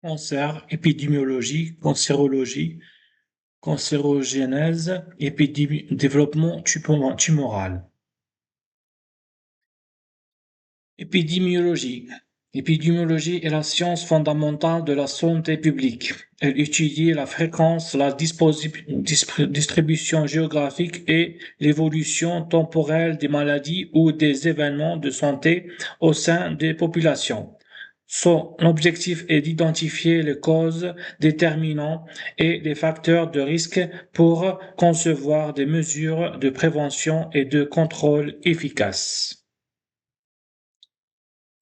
Cancer, épidémiologie, cancérologie, cancérogénèse, développement tumoral. Épidémiologie. L'épidémiologie est la science fondamentale de la santé publique. Elle étudie la fréquence, la distribution géographique et l'évolution temporelle des maladies ou des événements de santé au sein des populations. Son objectif est d'identifier les causes, déterminants et les facteurs de risque pour concevoir des mesures de prévention et de contrôle efficaces.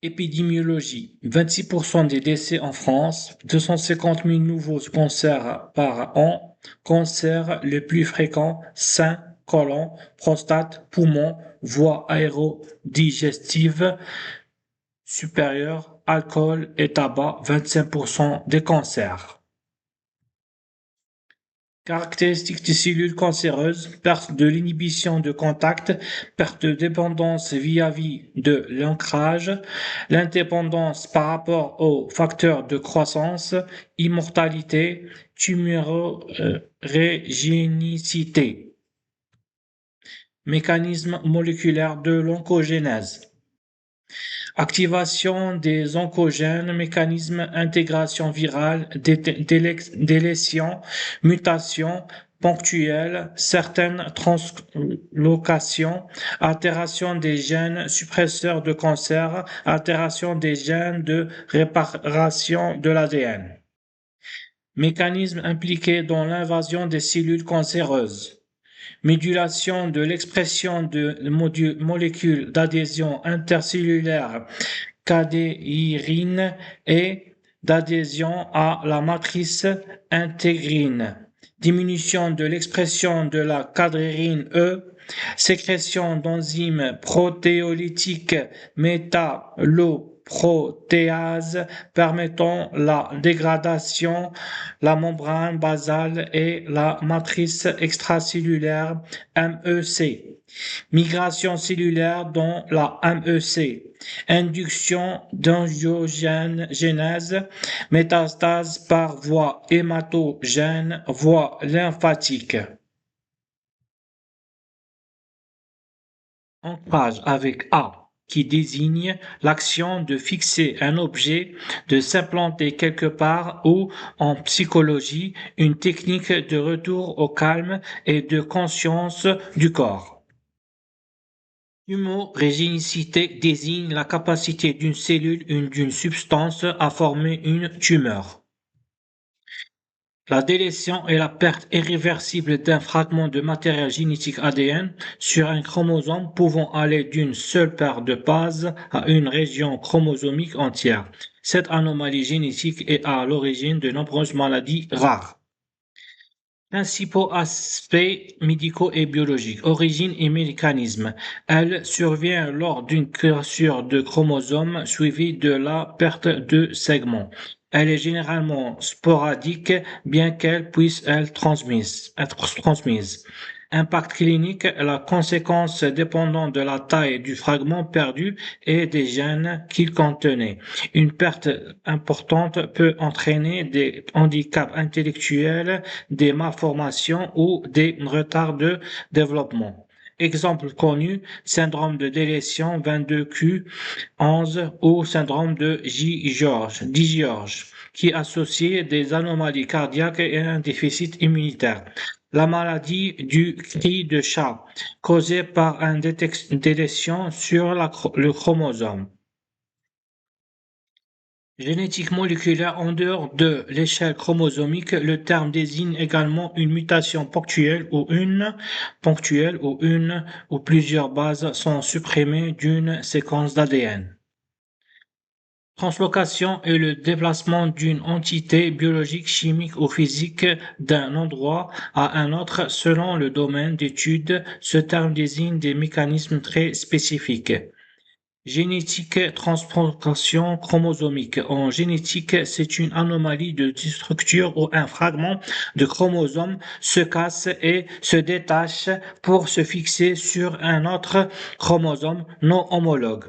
Épidémiologie: 26% des décès en France, 250 000 nouveaux cancers par an, cancers les plus fréquents, sein, côlon, prostate, poumon, voie aérodigestive supérieure, alcool et tabac, 25% des cancers. Caractéristiques des cellules cancéreuses: perte de l'inhibition de contact, perte de dépendance vis-à-vis de l'ancrage, l'indépendance par rapport aux facteurs de croissance, immortalité, tumorogénicité. Mécanisme moléculaire de l'oncogénèse. Activation des oncogènes, mécanisme intégration virale, délétion, mutation ponctuelle, certaines translocations, altération des gènes suppresseurs de cancer, altération des gènes de réparation de l'ADN. Mécanisme impliqué dans l'invasion des cellules cancéreuses. Modulation de l'expression de molécules d'adhésion intercellulaire cadéyrine et d'adhésion à la matrice intégrine. Diminution de l'expression de la cadérine E, sécrétion d'enzymes protéolytiques métalloprotéases permettant la dégradation, la membrane basale et la matrice extracellulaire MEC. Migration cellulaire dans la MEC. Induction d'angiogénèse, métastase par voie hématogène, voie lymphatique. Ancrage avec A, qui désigne l'action de fixer un objet, de s'implanter quelque part, ou en psychologie, une technique de retour au calme et de conscience du corps. Tumorigénicité désigne la capacité d'une cellule ou d'une substance à former une tumeur. La délétion est la perte irréversible d'un fragment de matériel génétique ADN sur un chromosome pouvant aller d'une seule paire de bases à une région chromosomique entière. Cette anomalie génétique est à l'origine de nombreuses maladies rares. Principaux aspects médicaux et biologiques, origine et mécanisme. Elle survient lors d'une cassure de chromosome suivie de la perte de segments. Elle est généralement sporadique, bien qu'elle puisse être transmise. Impact clinique, la conséquence dépendant de la taille du fragment perdu et des gènes qu'il contenait. Une perte importante peut entraîner des handicaps intellectuels, des malformations ou des retards de développement. Exemple connu, syndrome de délétion 22q11 ou syndrome de Guillain-Barré, qui associe des anomalies cardiaques et un déficit immunitaire. La maladie du cri de chat, causée par une délétion sur le chromosome. Génétique moléculaire en dehors de l'échelle chromosomique, le terme désigne également une mutation ponctuelle où une ou plusieurs bases sont supprimées d'une séquence d'ADN. Translocation est le déplacement d'une entité biologique, chimique ou physique d'un endroit à un autre selon le domaine d'étude. Ce terme désigne des mécanismes très spécifiques. Génétique, translocation chromosomique. En génétique, c'est une anomalie de structure où un fragment de chromosome se casse et se détache pour se fixer sur un autre chromosome non homologue.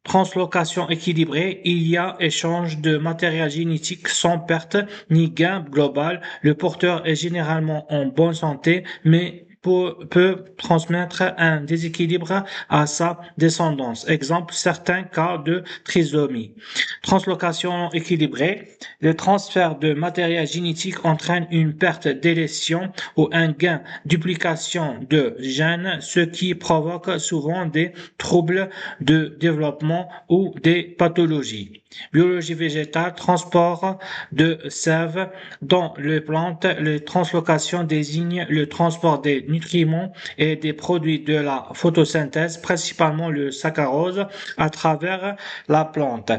Translocation équilibrée, il y a échange de matériel génétique sans perte ni gain global. Le porteur est généralement en bonne santé, mais peut transmettre un déséquilibre à sa descendance. Exemple, certains cas de trisomie. Translocation équilibrée, le transfert de matériel génétique entraîne une perte d'élection ou un gain duplication de gènes, ce qui provoque souvent des troubles de développement ou des pathologies. Biologie végétale, transport de sève dans les plantes, les translocations désignent le transport des nutriments et des produits de la photosynthèse, principalement le saccharose, à travers la plante,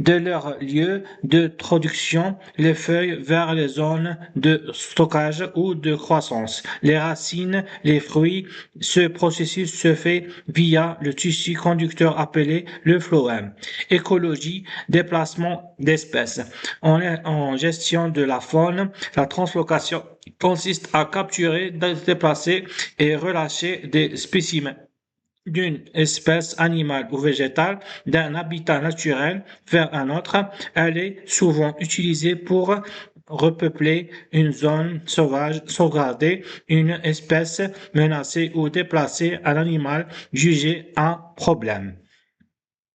de leur lieu de production, les feuilles vers les zones de stockage ou de croissance, les racines, les fruits. Ce processus se fait via le tissu conducteur appelé le phloème. Écologie, déplacement d'espèces. En gestion de la faune, la translocation consiste à capturer, déplacer et relâcher des spécimens d'une espèce animale ou végétale d'un habitat naturel vers un autre. Elle est souvent utilisée pour repeupler une zone sauvage, sauvegarder une espèce menacée ou déplacer un animal jugé un problème.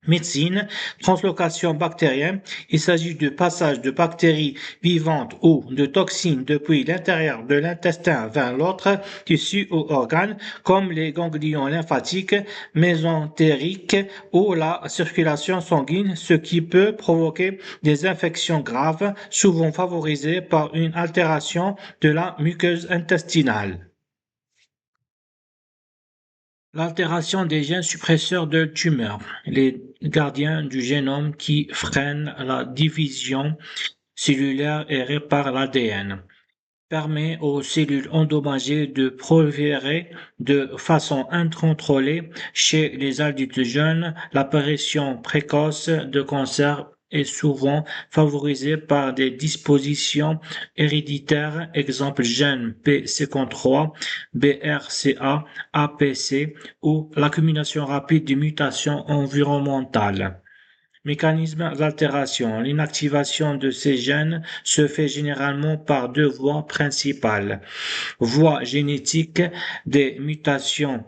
Médecine, translocation bactérienne, il s'agit du passage de bactéries vivantes ou de toxines depuis l'intérieur de l'intestin vers l'autre tissu ou organe, comme les ganglions lymphatiques, mésentériques ou la circulation sanguine, ce qui peut provoquer des infections graves, souvent favorisées par une altération de la muqueuse intestinale. L'altération des gènes suppresseurs de tumeurs, les gardiens du génome qui freinent la division cellulaire et réparent l'ADN, permet aux cellules endommagées de proliférer de façon incontrôlée. Chez les adultes jeunes, l'apparition précoce de cancers est souvent favorisée par des dispositions héréditaires, exemple gène P53, BRCA, APC ou l'accumulation rapide de mutations environnementales. Mécanisme d'altération. L'inactivation de ces gènes se fait généralement par deux voies principales. Voie génétique, des mutations,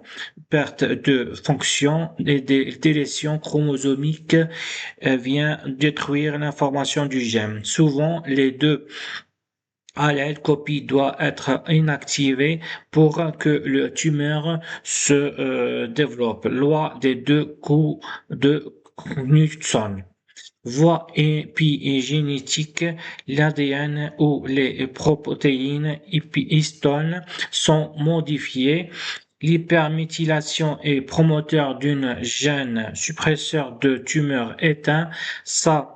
perte de fonction et des délétions chromosomiques vient détruire l'information du gène. Souvent, les deux allèles copie doit être inactivée pour que le tumeur se développe. Loi des deux coups de Knudson. Voie épigénétique, l'ADN ou les protéines histones sont modifiées. L'hyperméthylation est promoteur d'une gène suppresseur de tumeur éteint. Sa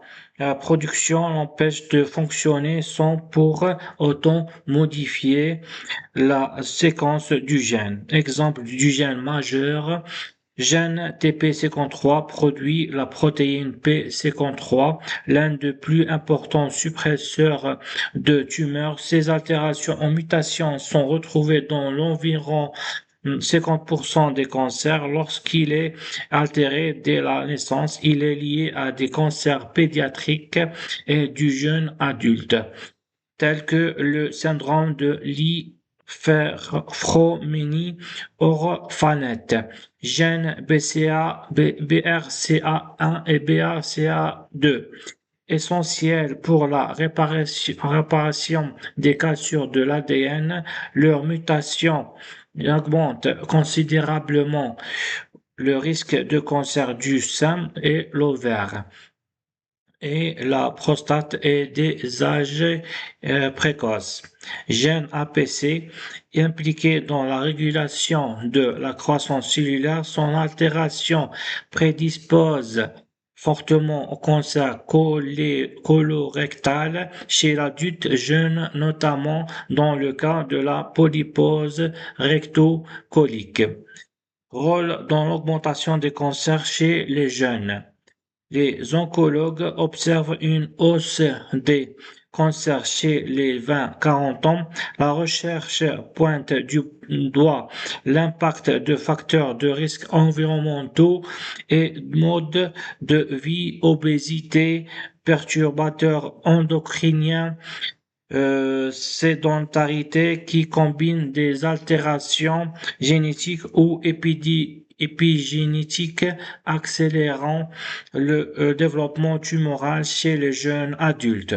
production l'empêche de fonctionner sans pour autant modifier la séquence du gène. Exemple du gène majeur. Gène TP53 produit la protéine P53, l'un des plus importants suppresseurs de tumeurs. Ces altérations en mutation sont retrouvées dans l'environ 50% des cancers. Lorsqu'il est altéré dès la naissance, il est lié à des cancers pédiatriques et du jeune adulte, tels que le syndrome de Li-Fraumeni orphanette, gènes BRCA1 et BRCA2, essentiels pour la réparation des cassures de l'ADN. Leur mutation augmente considérablement le risque de cancer du sein et l'ovaire et la prostate et des âges précoces. Gène APC impliqué dans la régulation de la croissance cellulaire, son altération prédispose fortement au cancer colorectal chez l'adulte jeune, notamment dans le cas de la polypose recto-colique. Rôle dans l'augmentation des cancers chez les jeunes. Les oncologues observent une hausse des cancer chez les 20-40 ans. La recherche pointe du doigt l'impact de facteurs de risque environnementaux et modes de vie, obésité, perturbateurs endocriniens, sédentarité qui combine des altérations génétiques ou épigénétiques accélérant le développement tumoral chez les jeunes adultes.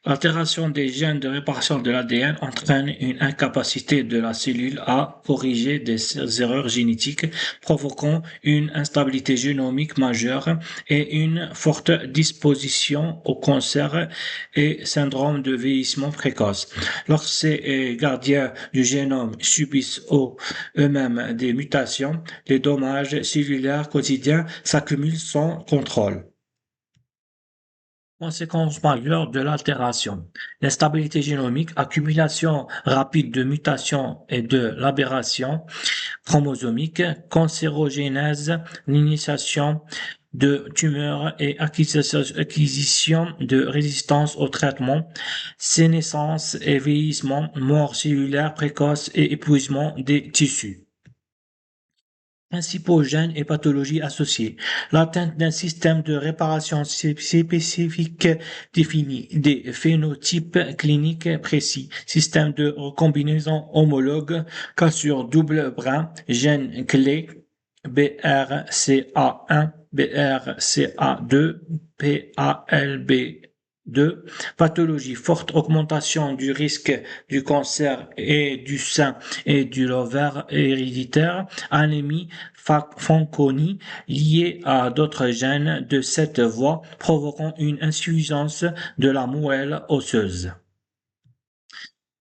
L'altération des gènes de réparation de l'ADN entraîne une incapacité de la cellule à corriger des erreurs génétiques, provoquant une instabilité génomique majeure et une forte disposition au cancer et syndrome de vieillissement précoce. Lorsque ces gardiens du génome subissent eux-mêmes des mutations, les dommages cellulaires quotidiens s'accumulent sans contrôle. Conséquences majeures de l'altération. L'instabilité génomique, accumulation rapide de mutations et de l'aberration chromosomique, cancérogénèse, l'initiation de tumeurs et acquisition de résistance au traitement, sénescence et vieillissement, mort cellulaire précoce et épuisement des tissus. Principaux gènes et pathologies associées. L'atteinte d'un système de réparation spécifique définit des phénotypes cliniques précis. Système de recombinaison homologue, cassure double brin, gène clé, BRCA1, BRCA2, PALB2, pathologie, forte augmentation du risque du cancer et du sein et du l'ovaire héréditaire, anémie, Fanconi liée à d'autres gènes de cette voie provoquant une insuffisance de la moelle osseuse.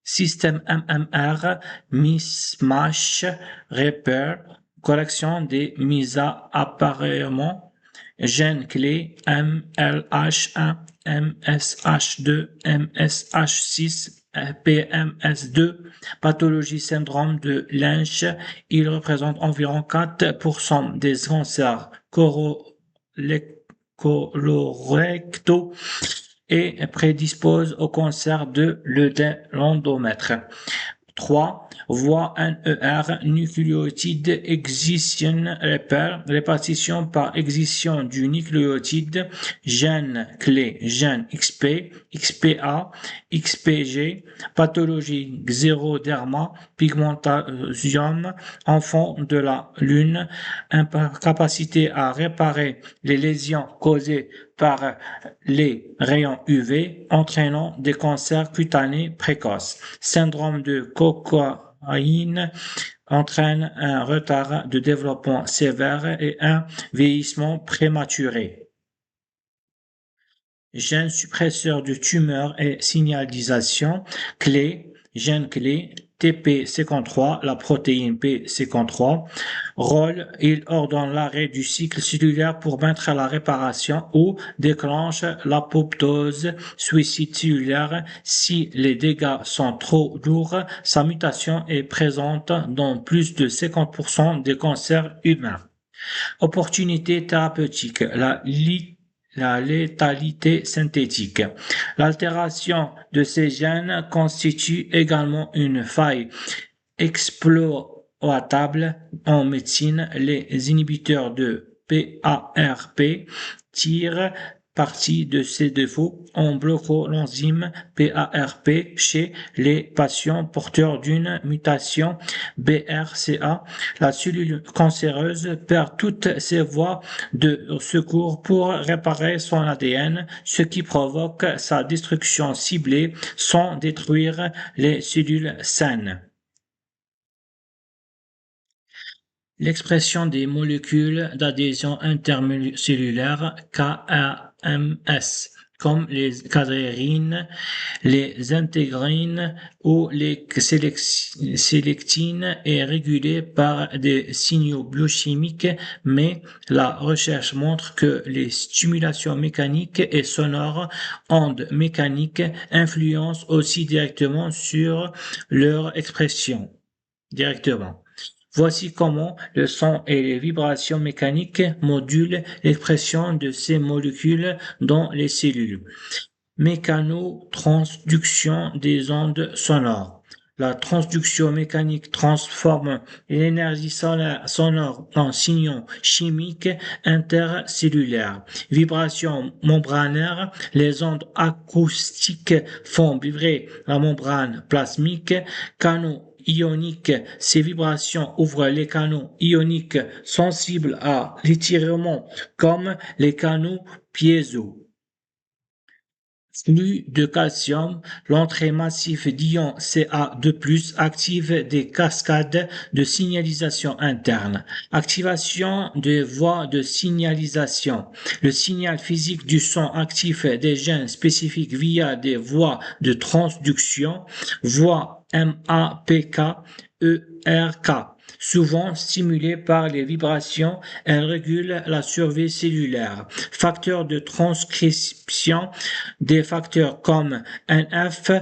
Système MMR, mismatch, repair, correction des mises à appareillement, gènes clés MLH1, MSH2, MSH6, PMS2, pathologie syndrome de Lynch. Il représente environ 4% des cancers colorectaux et prédispose au cancer de l'endomètre. 3. Voie NER, nucléotide excision repair, répartition par excision du nucléotide, gène clé, gène XP, XPA, XPG, pathologie xéroderma, pigmentation, enfant de la lune, incapacité à réparer les lésions causées par les rayons UV, entraînant des cancers cutanés précoces. Syndrome de Cockayne entraîne un retard de développement sévère et un vieillissement prématuré. Gène suppresseur de tumeur et signalisation clé, gène clé, TP53, la protéine P53. Rôle, il ordonne l'arrêt du cycle cellulaire pour mettre à la réparation ou déclenche l'apoptose, suicide cellulaire. Si les dégâts sont trop lourds, sa mutation est présente dans plus de 50% des cancers humains. Opportunité thérapeutique, la létalité synthétique. L'altération de ces gènes constitue également une faille exploitable en médecine. Les inhibiteurs de PARP tirent partie de ces défauts en bloquant l'enzyme PARP chez les patients porteurs d'une mutation BRCA. La cellule cancéreuse perd toutes ses voies de secours pour réparer son ADN, ce qui provoque sa destruction ciblée sans détruire les cellules saines. L'expression des molécules d'adhésion intercellulaire KAMS, comme les cadrérines, les intégrines ou les sélectines, est régulée par des signaux biochimiques, mais la recherche montre que les stimulations mécaniques et sonores, ondes mécaniques, influencent aussi directement sur leur expression. Directement. Voici comment le son et les vibrations mécaniques modulent l'expression de ces molécules dans les cellules. Mécanotransduction des ondes sonores. La transduction mécanique transforme l'énergie sonore en signaux chimiques intercellulaires. Vibration membranaire. Les ondes acoustiques font vibrer la membrane plasmique. Canaux ioniques. Ces vibrations ouvrent les canaux ioniques sensibles à l'étirement comme les canaux piézo. Flux de calcium, l'entrée massive d'ions Ca2+, active des cascades de signalisation interne. Activation des voies de signalisation. Le signal physique du son active des gènes spécifiques via des voies de transduction, voies MAPK, ERK. Souvent stimulée par les vibrations, elle régule la survie cellulaire. Facteurs de transcription, des facteurs comme NF,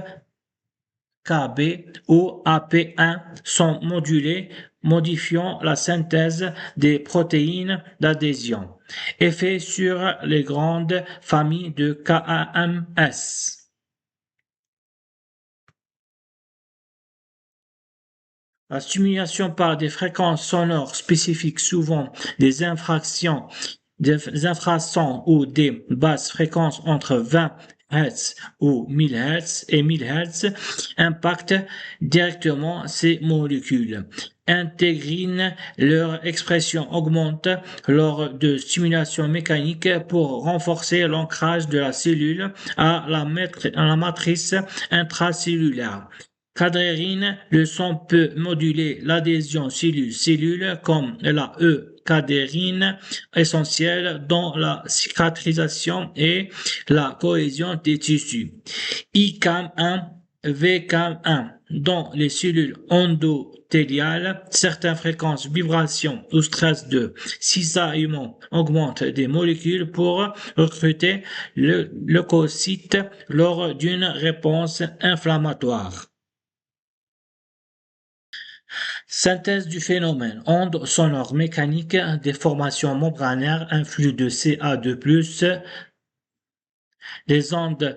KB ou AP1 sont modulés, modifiant la synthèse des protéines d'adhésion. Effet sur les grandes familles de KAMS. La stimulation par des fréquences sonores spécifiques, souvent des infrasons ou des basses fréquences entre 20 Hz ou 1000 Hz et 1000 Hz, impactent directement ces molécules. Intégrines, leur expression augmente lors de stimulation mécanique pour renforcer l'ancrage de la cellule à la matrice intracellulaire. Cadrérine, le son peut moduler l'adhésion cellule-cellule comme la cadérine essentielle dans la cicatrisation et la cohésion des tissus. ICAM1, VCAM1, dans les cellules endothéliales, certaines fréquences, vibrations ou stress de cisaillement augmentent des molécules pour recruter le leucocyte lors d'une réponse inflammatoire. Synthèse du phénomène. Ondes sonores mécaniques, déformation membranaire, un flux de Ca2+, les ondes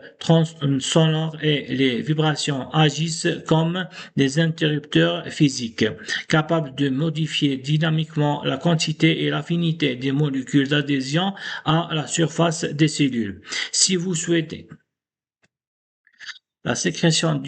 sonores et les vibrations agissent comme des interrupteurs physiques, capables de modifier dynamiquement la quantité et l'affinité des molécules d'adhésion à la surface des cellules. Si vous souhaitez la sécrétion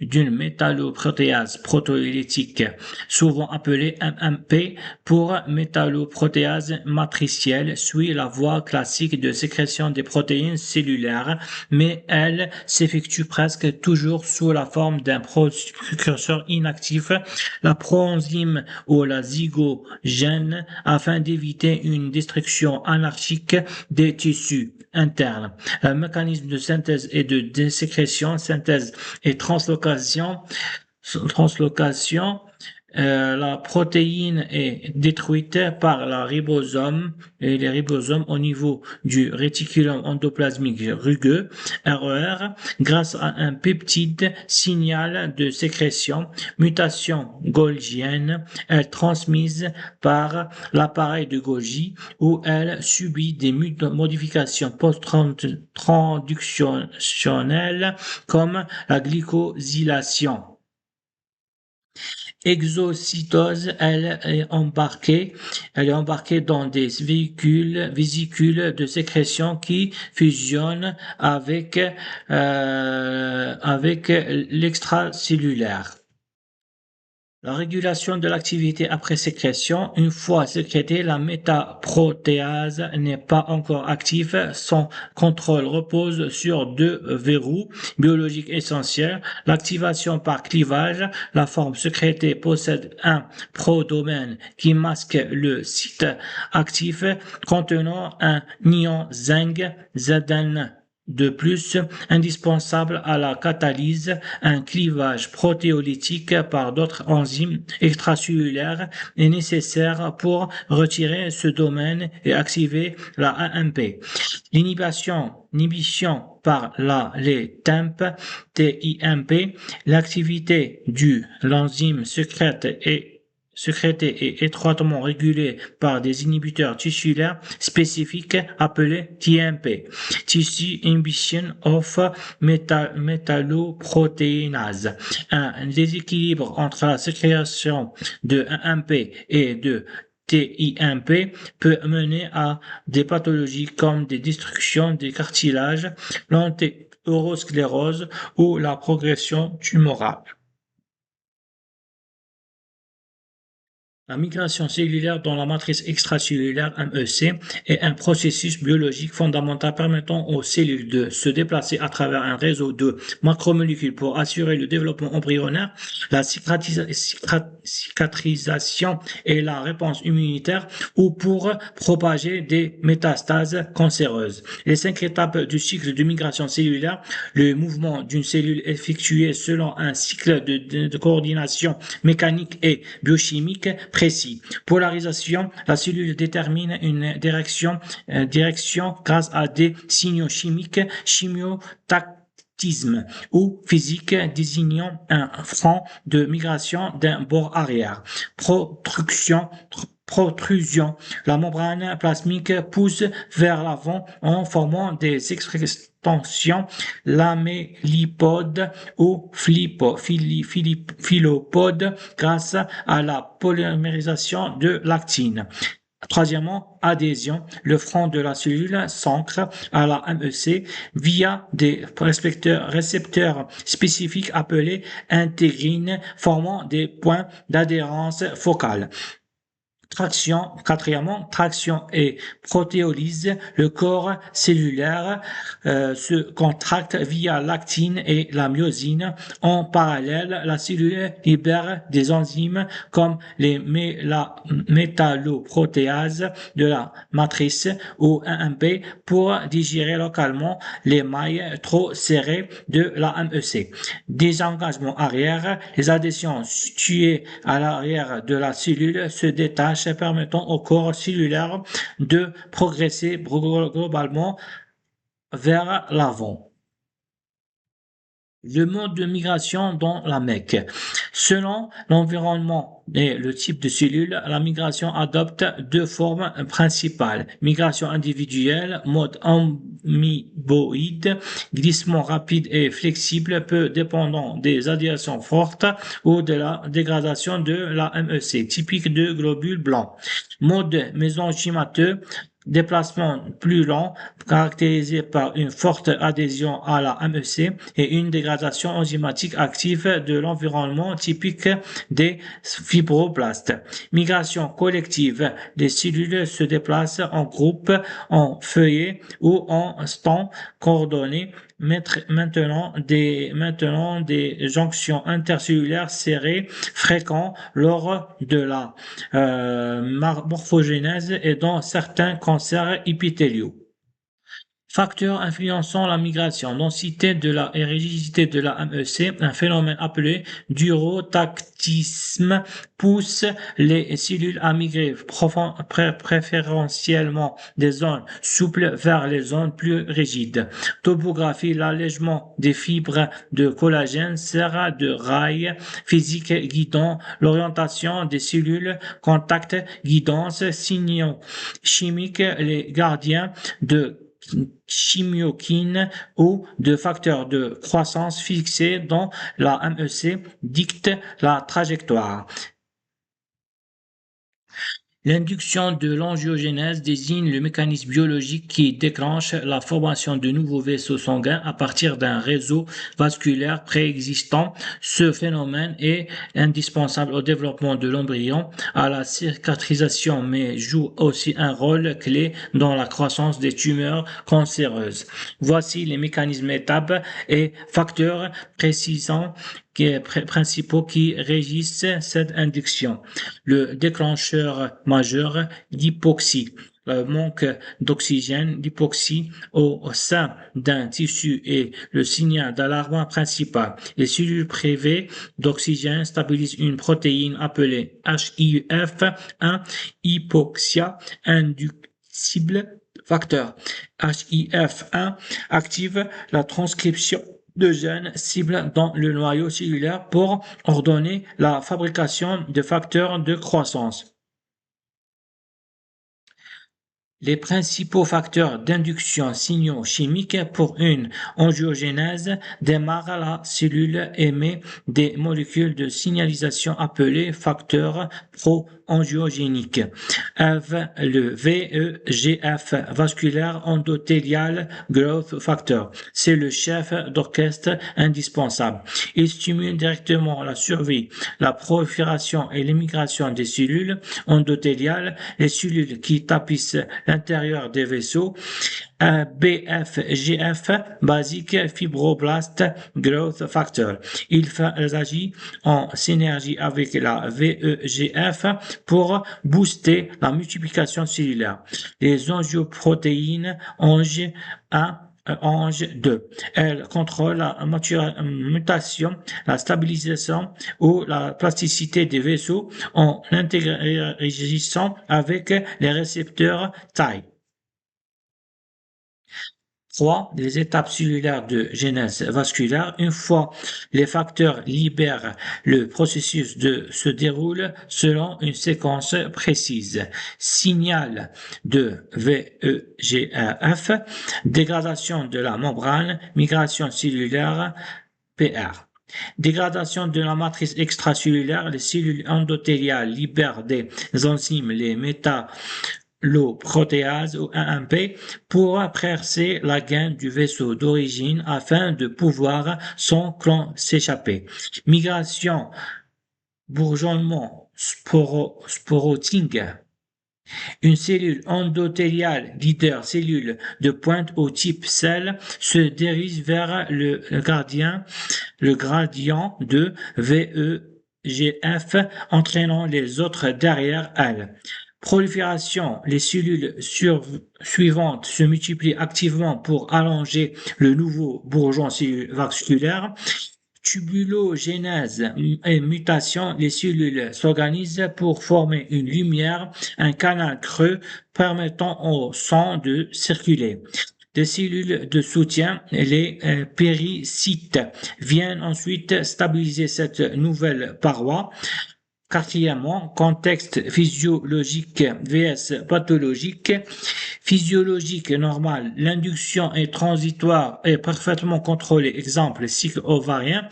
d'une métalloprotéase protéolytique, souvent appelée MMP pour métalloprotéase matricielle, suit la voie classique de sécrétion des protéines cellulaires, mais elle s'effectue presque toujours sous la forme d'un précurseur inactif, la proenzyme ou la zygogène, afin d'éviter une destruction anarchique des tissus internes. Le mécanisme de synthèse et de désécrétion, synthèse et translocation, la protéine est détruite par la ribosome et les ribosomes au niveau du réticulum endoplasmique rugueux, RER, grâce à un peptide signal de sécrétion, mutation golgienne, elle transmise par l'appareil de Golgi où elle subit des modifications post-transductionnelles comme la glycosylation. Exocytose, elle est embarquée dans des vésicules de sécrétion qui fusionnent avec l'extracellulaire. La régulation de l'activité après sécrétion. Une fois sécrétée, la métaprotéase n'est pas encore active. Son contrôle repose sur deux verrous biologiques essentiels. L'activation par clivage. La forme sécrétée possède un prodomaine qui masque le site actif contenant un ion zinc, Zn. De plus, indispensable à la catalyse, un clivage protéolytique par d'autres enzymes extracellulaires est nécessaire pour retirer ce domaine et activer la AMP. L'inhibition par les TIMP, l'activité de l'enzyme sécrète est sécrétée et étroitement régulée par des inhibiteurs tissulaires spécifiques appelés TMP, Tissue Inhibition of Metalloproteinase. Un déséquilibre entre la sécrétion de AMP et de TIMP peut mener à des pathologies comme des destructions des cartilages, l'antéorosclérose ou la progression tumorale. La migration cellulaire dans la matrice extracellulaire (MEC) est un processus biologique fondamental permettant aux cellules de se déplacer à travers un réseau de macromolécules pour assurer le développement embryonnaire, la cicatrisation et la réponse immunitaire ou pour propager des métastases cancéreuses. Les 5 étapes du cycle de migration cellulaire, le mouvement d'une cellule effectué selon un cycle de coordination mécanique et biochimique précis. Polarisation, la cellule détermine une direction grâce à des signaux chimiques, chimiotactisme ou physique désignant un front de migration d'un bord arrière. Protrusion, la membrane plasmique pousse vers l'avant en formant des extensions lamellipodes ou filopodes grâce à la polymérisation de l'actine. Troisièmement, adhésion. Le front de la cellule s'ancre à la MEC via des récepteurs spécifiques appelés intégrines, formant des points d'adhérence focale. Traction et protéolyse, le corps cellulaire se contracte via l'actine et la myosine. En parallèle, la cellule libère des enzymes comme les métalloprotéases de la matrice ou AMP pour digérer localement les mailles trop serrées de la MEC. Désengagement arrière, les adhésions situées à l'arrière de la cellule se détachent permettant au corps cellulaire de progresser globalement vers l'avant. Le mode de migration dans la MEC. Selon l'environnement et le type de cellule, la migration adopte 2 formes principales. Migration individuelle, mode amoeboïde, glissement rapide et flexible, peu dépendant des adhésions fortes ou de la dégradation de la MEC, typique de globules blancs. Mode mésenchymateux, déplacement plus lent, caractérisé par une forte adhésion à la MEC et une dégradation enzymatique active de l'environnement typique des fibroblastes. Migration collective, les cellules se déplacent en groupe, en feuillet ou en stand coordonné, maintenant des jonctions intercellulaires serrées fréquentes lors de la morphogénèse et dans certains cancers épithéliaux. Facteurs influençant la migration, densité de la et rigidité de la MEC, un phénomène appelé d'urotactisme pousse les cellules à migrer préférentiellement des zones souples vers les zones plus rigides. Topographie, l'allègement des fibres de collagène sert de rail physique guidant l'orientation des cellules, contact, guidance, signaux chimiques, les gardiens de chimiokines ou de facteurs de croissance fixés dans la MEC dictent la trajectoire. L'induction de l'angiogénèse désigne le mécanisme biologique qui déclenche la formation de nouveaux vaisseaux sanguins à partir d'un réseau vasculaire préexistant. Ce phénomène est indispensable au développement de l'embryon, à la cicatrisation, mais joue aussi un rôle clé dans la croissance des tumeurs cancéreuses. Voici les mécanismes, étapes et facteurs principaux qui régissent cette induction. Le déclencheur majeur, l'hypoxie. Le manque d'oxygène, l'hypoxie au sein d'un tissu est le signal d'alarme principal. Les cellules privées d'oxygène stabilisent une protéine appelée HIF1, hypoxia inducible. Facteur HIF1 active la transcription de gènes cibles dans le noyau cellulaire pour ordonner la fabrication de facteurs de croissance. Les principaux facteurs d'induction signaux chimiques pour une angiogénèse démarrent la cellule émet des molécules de signalisation appelées facteurs pro-angiogéniques. Le VEGF, vasculaire endothélial growth factor, c'est le chef d'orchestre indispensable. Il stimule directement la survie, la prolifération et l'émigration des cellules endothéliales, les cellules qui tapissent l'intérieur des vaisseaux. BFGF, Basic Fibroblast Growth Factor. Il agit en synergie avec la VEGF pour booster la multiplication cellulaire. Les angioprotéines ANG 1 ANG 2. Elle contrôle la mutation, la stabilisation ou la plasticité des vaisseaux en interagissant avec les récepteurs TIE. 3. Les étapes cellulaires de genèse vasculaire. Une fois les facteurs libèrent, le processus se déroule selon une séquence précise. Signal de VEGF, dégradation de la membrane, migration cellulaire, PR. Dégradation de la matrice extracellulaire, les cellules endothéliales libèrent des enzymes, les métalloprotéases ou AMP pour percer la gaine du vaisseau d'origine afin de pouvoir son clone s'échapper. Migration, bourgeonnement, sporoting. Une cellule endothéliale leader cellule de pointe au type cell se dirige vers le gradient de VEGF entraînant les autres derrière elle. Prolifération, les cellules suivantes se multiplient activement pour allonger le nouveau bourgeon vasculaire. Tubulogénèse et mutation, les cellules s'organisent pour former une lumière, un canal creux permettant au sang de circuler. Des cellules de soutien, les péricytes, viennent ensuite stabiliser cette nouvelle paroi. Quatrièmement, contexte physiologique vs pathologique. Physiologique normal, l'induction est transitoire et parfaitement contrôlée. Exemple, cycle ovarien.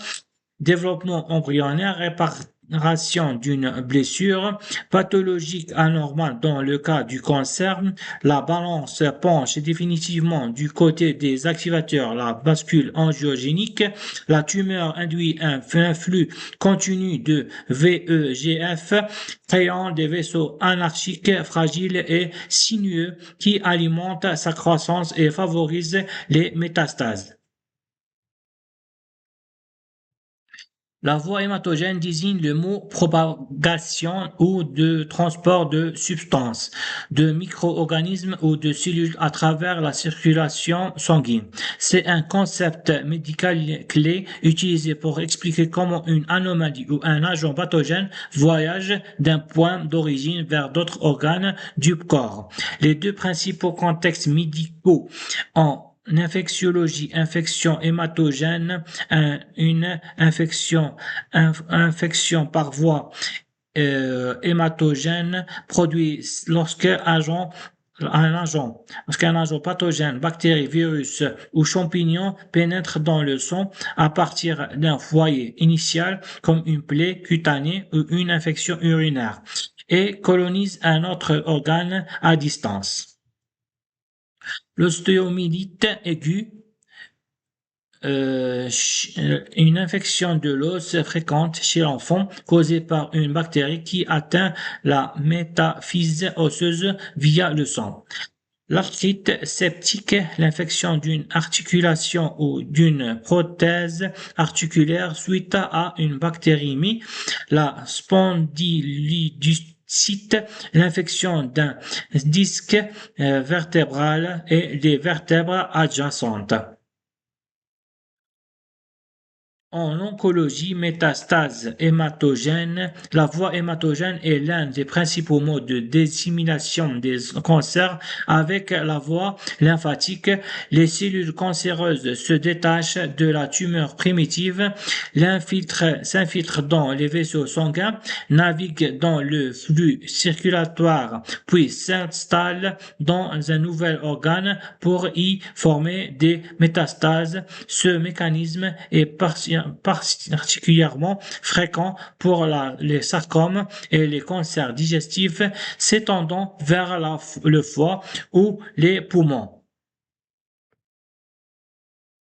Développement embryonnaire, réparation d'une blessure. Pathologique anormal dans le cas du cancer. La balance penche définitivement du côté des activateurs, la bascule angiogénique. La tumeur induit un flux continu de VEGF, créant des vaisseaux anarchiques, fragiles et sinueux qui alimentent sa croissance et favorisent les métastases. La voie hématogène désigne le mot propagation ou de transport de substances, de micro-organismes ou de cellules à travers la circulation sanguine. C'est un concept médical clé utilisé pour expliquer comment une anomalie ou un agent pathogène voyage d'un point d'origine vers d'autres organes du corps. Les deux principaux contextes médicaux en infectiologie, infection hématogène, une infection par voie hématogène produit lorsqu'un agent pathogène, bactérie, virus ou champignon pénètre dans le sang à partir d'un foyer initial comme une plaie cutanée ou une infection urinaire et colonise un autre organe à distance. L'ostéomyélite aiguë, une infection de l'os fréquente chez l'enfant causée par une bactérie qui atteint la métaphyse osseuse via le sang. L'arthrite septique, l'infection d'une articulation ou d'une prothèse articulaire suite à une bactériémie. La spondylodistite, l'infection d'un disque vertébral et des vertèbres adjacentes. En oncologie, métastase hématogène, la voie hématogène est l'un des principaux modes de dissémination des cancers. Avec la voie lymphatique, les cellules cancéreuses se détachent de la tumeur primitive, s'infiltrent dans les vaisseaux sanguins, naviguent dans le flux circulatoire, puis s'installent dans un nouvel organe pour y former des métastases. Ce mécanisme est particulièrement fréquent pour les sarcomes et les cancers digestifs s'étendant vers le foie ou les poumons.